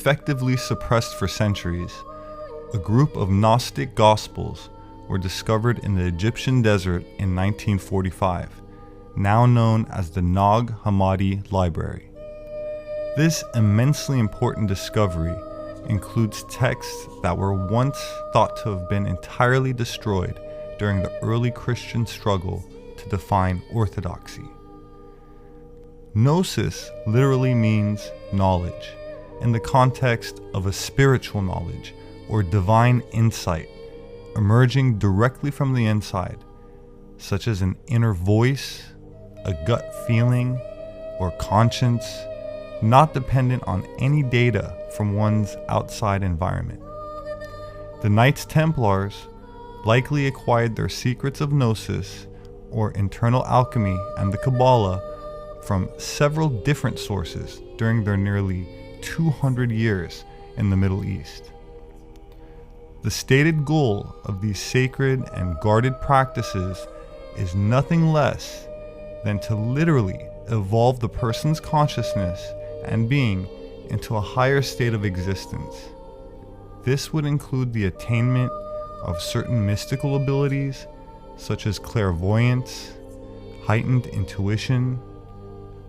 effectively suppressed for centuries, a group of Gnostic Gospels were discovered in the Egyptian desert in 1945, now known as the Nag Hammadi Library. This immensely important discovery includes texts that were once thought to have been entirely destroyed during the early Christian struggle to define orthodoxy. Gnosis literally means knowledge, in the context of a spiritual knowledge or divine insight emerging directly from the inside, such as an inner voice, a gut feeling, or conscience, not dependent on any data from one's outside environment. The Knights Templars likely acquired their secrets of Gnosis, or internal alchemy, and the Kabbalah from several different sources during their nearly 200 years in the Middle East. The stated goal of these sacred and guarded practices is nothing less than to literally evolve the person's consciousness and being into a higher state of existence. This would include the attainment of certain mystical abilities such as clairvoyance, heightened intuition,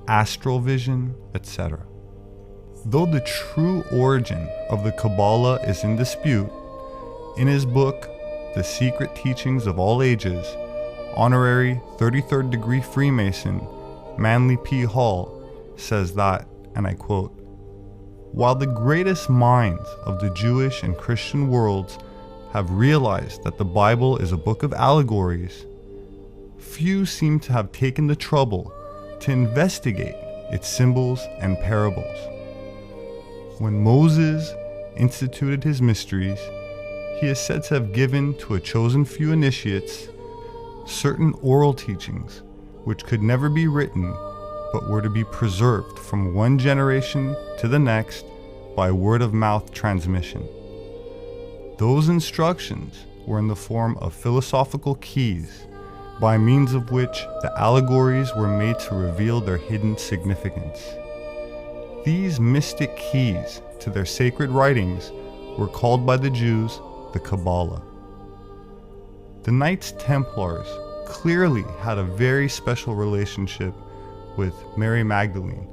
astral vision, etc. Though the true origin of the Kabbalah is in dispute, in his book, The Secret Teachings of All Ages, honorary 33rd degree Freemason Manly P. Hall says that, and I quote, "While the greatest minds of the Jewish and Christian worlds have realized that the Bible is a book of allegories, few seem to have taken the trouble to investigate its symbols and parables. When Moses instituted his mysteries, he is said to have given to a chosen few initiates certain oral teachings which could never be written but were to be preserved from one generation to the next by word of mouth transmission. Those instructions were in the form of philosophical keys, by means of which the allegories were made to reveal their hidden significance. These mystic keys to their sacred writings were called by the Jews the Kabbalah." The Knights Templars clearly had a very special relationship with Mary Magdalene,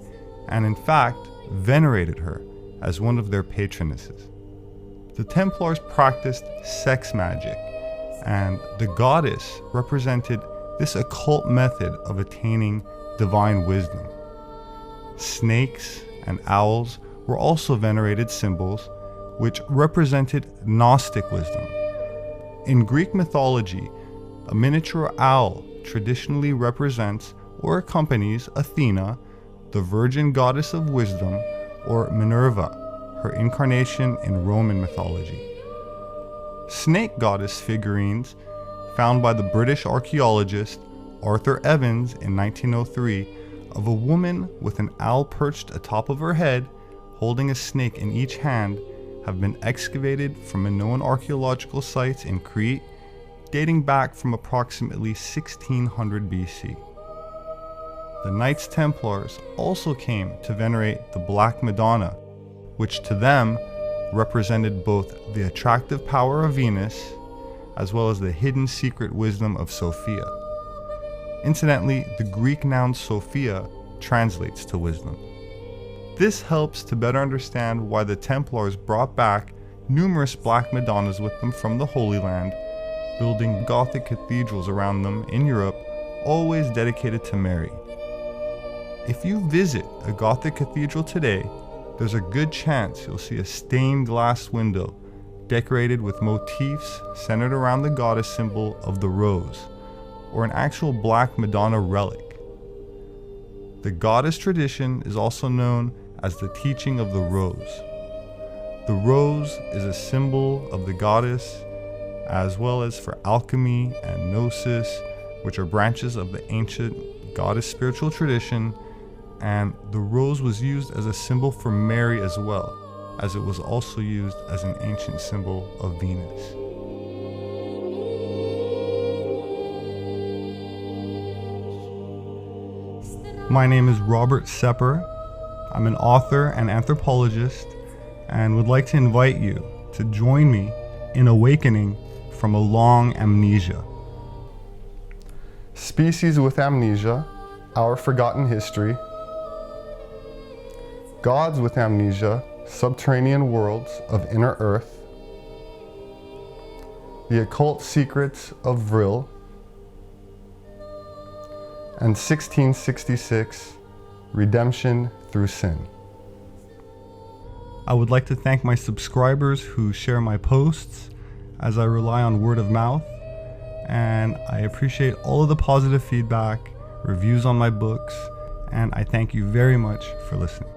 and in fact venerated her as one of their patronesses. The Templars practiced sex magic, and the goddess represented this occult method of attaining divine wisdom. Snakes and owls were also venerated symbols which represented Gnostic wisdom. In Greek mythology, a miniature owl traditionally represents or accompanies Athena, the virgin goddess of wisdom, or Minerva, her incarnation in Roman mythology. Snake goddess figurines, found by the British archaeologist Arthur Evans in 1903, of a woman with an owl perched atop of her head, holding a snake in each hand, have been excavated from known archaeological sites in Crete, dating back from approximately 1600 BC. The Knights Templars also came to venerate the Black Madonna, which to them represented both the attractive power of Venus as well as the hidden secret wisdom of Sophia. Incidentally, the Greek noun Sophia translates to wisdom. This helps to better understand why the Templars brought back numerous Black Madonnas with them from the Holy Land, building Gothic cathedrals around them in Europe, always dedicated to Mary. If you visit a Gothic cathedral today, there's a good chance you'll see a stained glass window decorated with motifs centered around the goddess symbol of the rose, or an actual Black Madonna relic. The goddess tradition is also known as the teaching of the rose. The rose is a symbol of the goddess, as well as for alchemy and Gnosis, which are branches of the ancient goddess spiritual tradition, and the rose was used as a symbol for Mary as well, as it was also used as an ancient symbol of Venus. My name is Robert Sepehr. I'm an author and anthropologist, and would like to invite you to join me in awakening from a long amnesia. Species with Amnesia, Our Forgotten History, Gods with Amnesia, Subterranean Worlds of Inner Earth, The Occult Secrets of Vril, and 1666, Redemption Through Sin. I would like to thank my subscribers who share my posts, as I rely on word of mouth, and I appreciate all of the positive feedback, reviews on my books, and I thank you very much for listening.